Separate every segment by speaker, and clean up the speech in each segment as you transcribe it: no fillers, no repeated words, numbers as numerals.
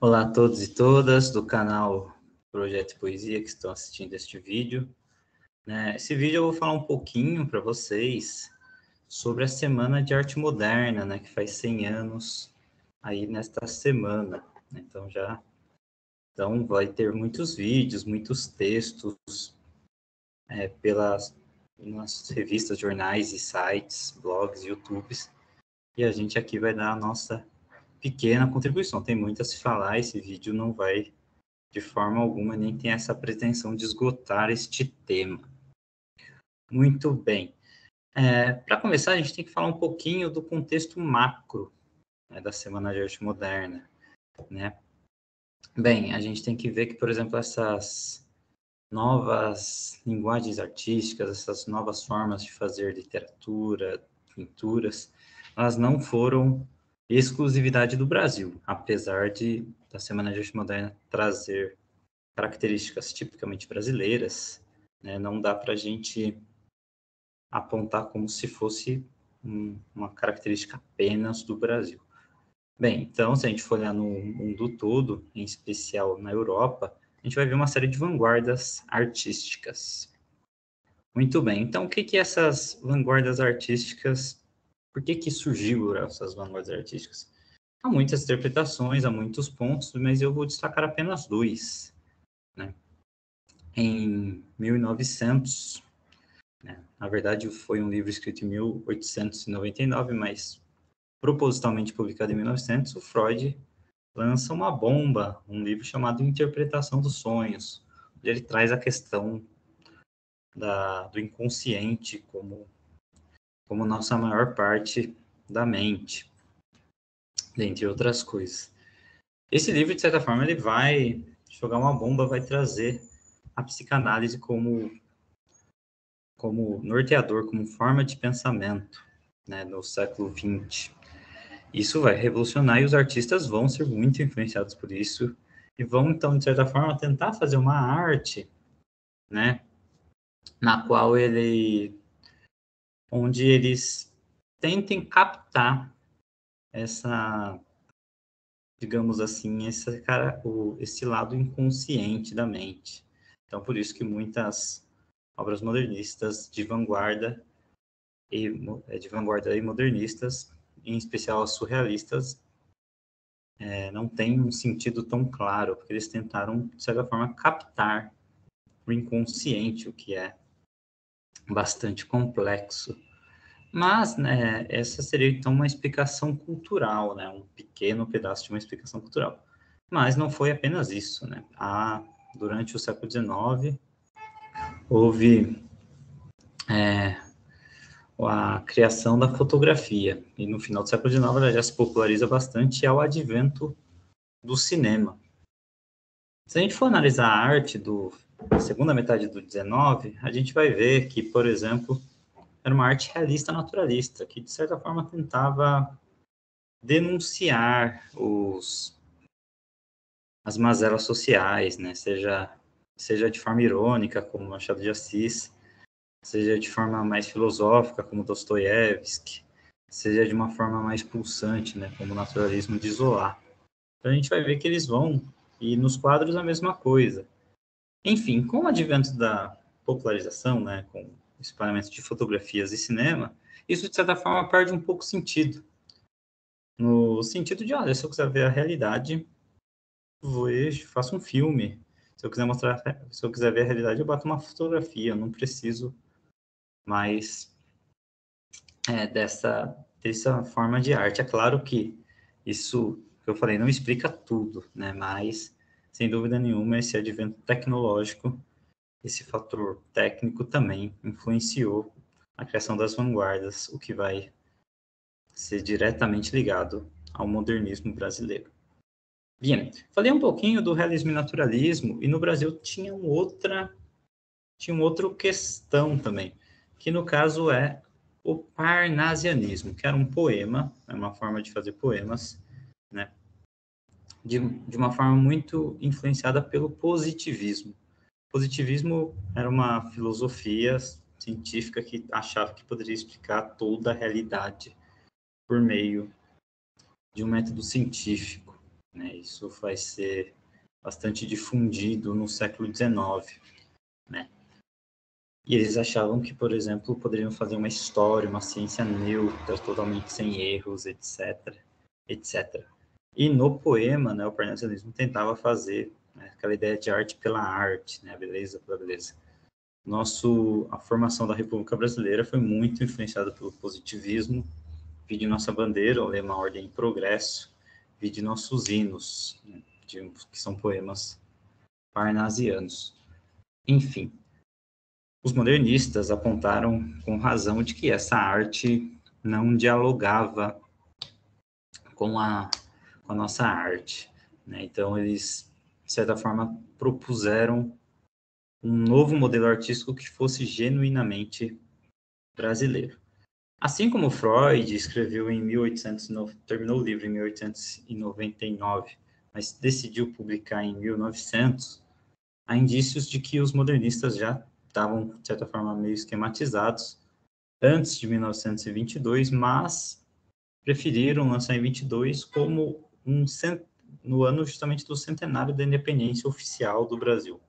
Speaker 1: Olá a todos e todas do canal Projeto Poesia que estão assistindo este vídeo. Esse vídeo eu vou falar um pouquinho para vocês sobre a Semana de Arte Moderna, que faz 100 anos aí nesta semana. Então vai ter muitos vídeos, muitos textos nas revistas, jornais e sites, blogs, YouTubes. E a gente aqui vai dar a nossa pequena contribuição. Tem muito a se falar, esse vídeo não vai de forma alguma nem tem essa pretensão de esgotar este tema. Muito bem. Para começar, a gente tem que falar um pouquinho do contexto macro da Semana de Arte Moderna. Bem, a gente tem que ver que, por exemplo, essas novas linguagens artísticas, essas novas formas de fazer literatura, pinturas, elas não foram exclusividade do Brasil, apesar da Semana de Arte Moderna trazer características tipicamente brasileiras, não dá para a gente apontar como se fosse uma característica apenas do Brasil. Bem, então, se a gente for olhar no mundo todo, em especial na Europa, a gente vai ver uma série de vanguardas artísticas. Muito bem, então o que essas vanguardas artísticas, por que surgiram essas vanguardas artísticas? Há muitas interpretações, há muitos pontos, mas eu vou destacar apenas dois. Em 1900, na verdade foi um livro escrito em 1899, mas propositalmente publicado em 1900, o Freud lança uma bomba, um livro chamado Interpretação dos Sonhos, onde ele traz a questão do inconsciente como nossa maior parte da mente, dentre outras coisas. Esse livro, de certa forma, ele vai jogar uma bomba, vai trazer a psicanálise como norteador, como forma de pensamento, no século XX. Isso vai revolucionar e os artistas vão ser muito influenciados por isso e vão, então, de certa forma, tentar fazer uma arte, na qual onde eles tentem captar essa, digamos assim, esse lado inconsciente da mente. Então, por isso que muitas obras modernistas de vanguarda e modernistas, em especial as surrealistas, não têm um sentido tão claro, porque eles tentaram, de certa forma, captar o inconsciente, o que é bastante complexo. Mas, essa seria, então, uma explicação cultural, um pequeno pedaço de uma explicação cultural. Mas não foi apenas isso, durante o século XIX, houve a criação da fotografia. E no final do século XIX ela já se populariza bastante ao advento do cinema. Se a gente for analisar a arte da segunda metade do XIX, a gente vai ver que, por exemplo, era uma arte realista naturalista, que de certa forma tentava denunciar as mazelas sociais, seja de forma irônica, como Machado de Assis, seja de forma mais filosófica, como Dostoiévski, seja de uma forma mais pulsante, como o naturalismo de Zola. Então a gente vai ver que eles vão, e nos quadros a mesma coisa. Enfim, com o advento da popularização, com o espalhamento de fotografias e cinema, isso de certa forma perde um pouco sentido. No sentido de, olha, se eu quiser ver a realidade, faço um filme. Se eu quiser ver a realidade, eu bato uma fotografia, eu não preciso mais dessa forma de arte. É claro que isso que eu falei não explica tudo, mas, sem dúvida nenhuma, esse advento tecnológico, esse fator técnico também influenciou a criação das vanguardas, o que vai ser diretamente ligado ao modernismo brasileiro. Bem, falei um pouquinho do realismo e naturalismo, e no Brasil tinha uma outra questão também, que no caso é o parnasianismo, que era um poema, uma forma de fazer poemas, de uma forma muito influenciada pelo positivismo. O positivismo era uma filosofia científica que achava que poderia explicar toda a realidade por meio de um método científico. né? Isso vai ser bastante difundido no século XIX, né? E eles achavam que, por exemplo, poderiam fazer uma história, uma ciência neutra, totalmente sem erros, etc, etc. E no poema, né, o parnasianismo tentava fazer, né, aquela ideia de arte pela arte, né, beleza pela beleza. A formação da República Brasileira foi muito influenciada pelo positivismo. Vide nossa bandeira, o lema Ordem e Progresso, vide nossos hinos, né, que são poemas parnasianos. Enfim, os modernistas apontaram com razão de que essa arte não dialogava com a nossa arte, né? Então, eles, de certa forma, propuseram um novo modelo artístico que fosse genuinamente brasileiro. Assim como Freud escreveu em 1809, terminou o livro em 1899, mas decidiu publicar em 1900, há indícios de que os modernistas já estavam, de certa forma, meio esquematizados antes de 1922, mas preferiram lançar em 22 como no ano justamente do centenário da independência oficial do Brasil,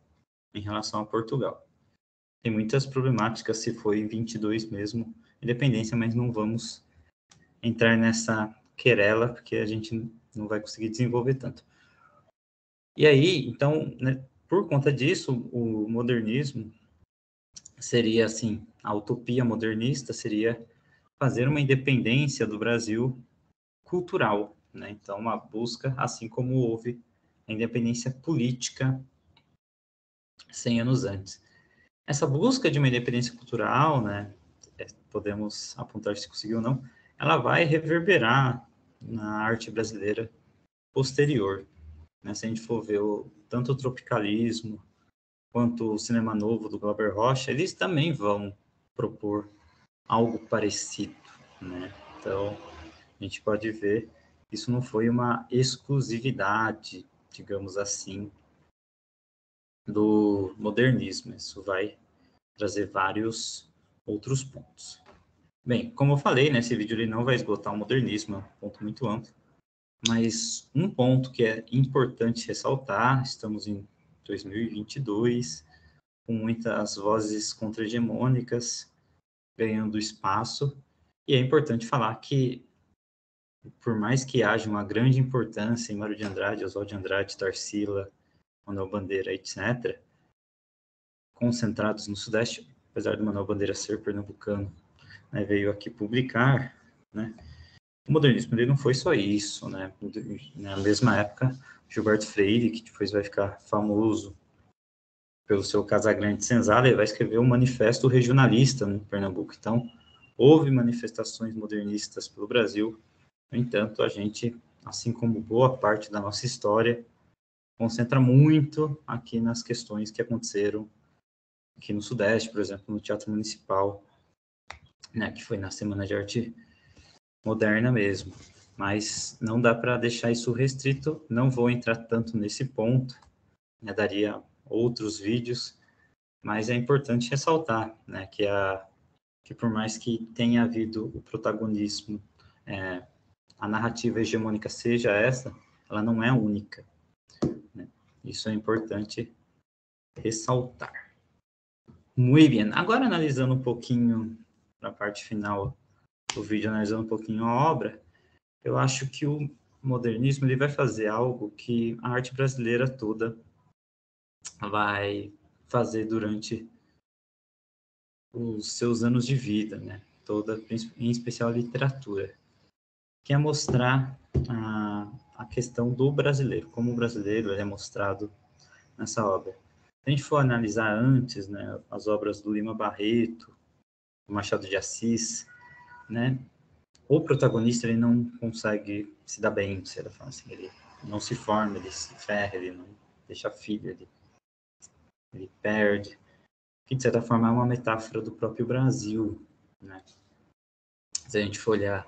Speaker 1: em relação a Portugal. Tem muitas problemáticas se foi em 22 mesmo, independência, mas não vamos entrar nessa querela, porque a gente não vai conseguir desenvolver tanto. E aí, então, né, por conta disso, o modernismo seria, assim, a utopia modernista seria fazer uma independência do Brasil cultural, né? Então, uma busca, assim como houve a independência política 100 anos antes. Essa busca de uma independência cultural, né, podemos apontar se conseguiu ou não, ela vai reverberar na arte brasileira posterior, né? Se a gente for ver tanto o tropicalismo quanto o cinema novo do Glauber Rocha, eles também vão propor algo parecido, né? Então, a gente pode ver que isso não foi uma exclusividade, digamos assim, do modernismo. Isso vai trazer vários outros pontos. Bem, como eu falei, né, esse vídeo ele não vai esgotar o modernismo, é um ponto muito amplo, mas um ponto que é importante ressaltar, estamos em 2022, com muitas vozes contra-hegemônicas ganhando espaço, e é importante falar que, por mais que haja uma grande importância em Mário de Andrade, Oswald de Andrade, Tarsila, Manuel Bandeira, etc., concentrados no Sudeste, apesar do Manuel Bandeira ser pernambucano, né, veio aqui publicar, né, o modernismo ele não foi só isso, né, na mesma época, Gilberto Freire, que depois vai ficar famoso pelo seu Casagrande Senzala, ele vai escrever um manifesto regionalista no Pernambuco. Então, houve manifestações modernistas pelo Brasil, no entanto, a gente, assim como boa parte da nossa história, concentra muito aqui nas questões que aconteceram aqui no Sudeste, por exemplo, no Teatro Municipal, né, que foi na Semana de Arte Moderna mesmo. Mas não dá para deixar isso restrito, não vou entrar tanto nesse ponto, né, daria outros vídeos, mas é importante ressaltar, né, que por mais que tenha havido o protagonismo, a narrativa hegemônica seja essa, ela não é única, né? Isso é importante ressaltar. Muito bem. Agora, analisando um pouquinho, para a parte final do vídeo, analisando um pouquinho a obra, eu acho que o modernismo ele vai fazer algo que a arte brasileira toda vai fazer durante os seus anos de vida, né? Toda, em especial a literatura, que é mostrar a questão do brasileiro, como o brasileiro é mostrado nessa obra. Se a gente for analisar antes, né, as obras do Lima Barreto, do Machado de Assis, né, o protagonista ele não consegue se dar bem, de certa forma, assim, ele não se forma, ele se ferra, ele não deixa filho, ele perde, que de certa forma é uma metáfora do próprio Brasil, né? Se a gente for olhar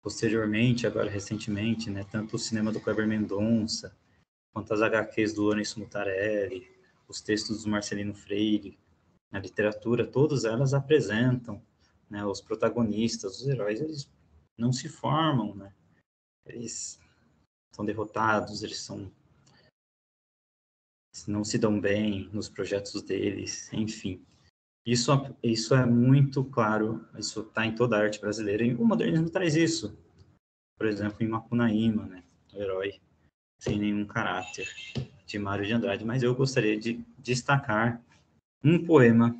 Speaker 1: posteriormente, agora recentemente, né, tanto o cinema do Kleber Mendonça, quanto as HQs do Lourenço Mutarelli, os textos do Marcelino Freire, a literatura, todas elas apresentam, né, os protagonistas, os heróis, eles não se formam, né? Eles são derrotados, eles não se dão bem nos projetos deles, enfim. Isso é muito claro, isso está em toda a arte brasileira, e o modernismo traz isso. Por exemplo, em Macunaíma, né, o herói sem nenhum caráter, de Mário de Andrade. Mas eu gostaria de destacar um poema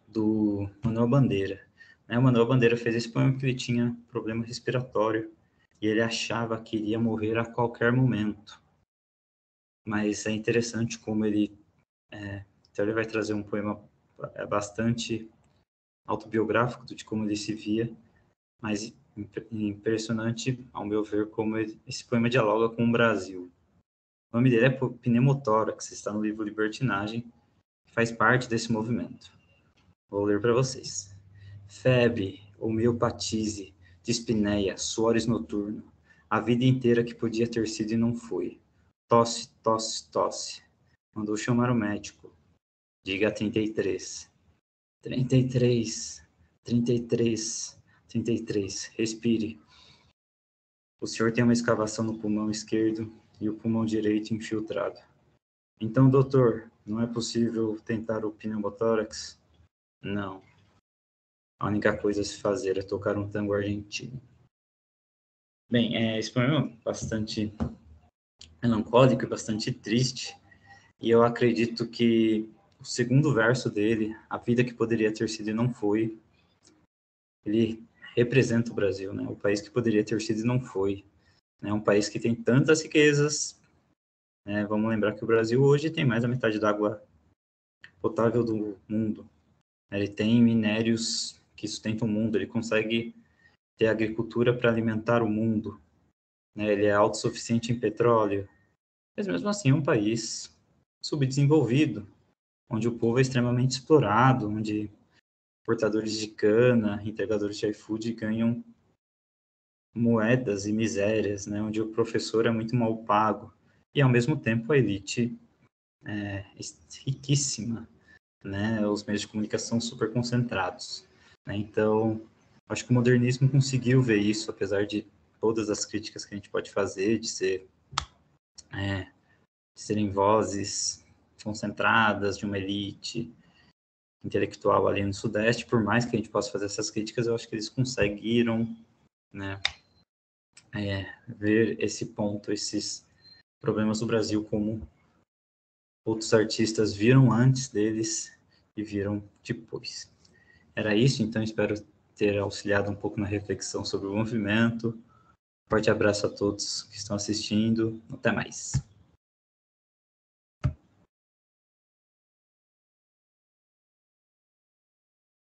Speaker 1: do Manuel Bandeira. O Manuel Bandeira fez esse poema porque ele tinha problema respiratório e ele achava que iria morrer a qualquer momento. Mas é interessante como então ele vai trazer um poema bastante autobiográfico de como ele se via, mas impressionante, ao meu ver, como esse poema dialoga com o Brasil. O nome dele é Pneumotórax, está no livro Libertinagem, que faz parte desse movimento. Vou ler para vocês. Febre, homeopatise, dispneia, suores noturno, a vida inteira que podia ter sido e não foi. Tosse, tosse, tosse. Mandou chamar o médico. Diga 33. 33, 33, 33. Respire. O senhor tem uma escavação no pulmão esquerdo e o pulmão direito infiltrado. Então, doutor, não é possível tentar o pneumotórax? Não. A única coisa a se fazer é tocar um tango argentino. Bem, esse poema é bastante melancólico e bastante triste, e eu acredito que o segundo verso dele, a vida que poderia ter sido e não foi, ele representa o Brasil, né? O país que poderia ter sido e não foi. É um país que tem tantas riquezas, né? Vamos lembrar que o Brasil hoje tem mais da metade da água potável do mundo. Ele tem minérios que sustentam o mundo, ele consegue ter agricultura para alimentar o mundo, né? Ele é autossuficiente em petróleo, mas mesmo assim é um país subdesenvolvido, onde o povo é extremamente explorado, onde portadores de cana, entregadores de iFood ganham moedas e misérias, né? Onde o professor é muito mal pago e, ao mesmo tempo, a elite é riquíssima, né? Os meios de comunicação super concentrados, né? Então, acho que o modernismo conseguiu ver isso, apesar de todas as críticas que a gente pode fazer, de serem vozes concentradas de uma elite intelectual ali no Sudeste. Por mais que a gente possa fazer essas críticas, eu acho que eles conseguiram, né, ver esse ponto, esses problemas do Brasil como outros artistas viram antes deles e viram depois. Era isso, então espero ter auxiliado um pouco na reflexão sobre o movimento. Forte abraço a todos que estão assistindo. Até mais.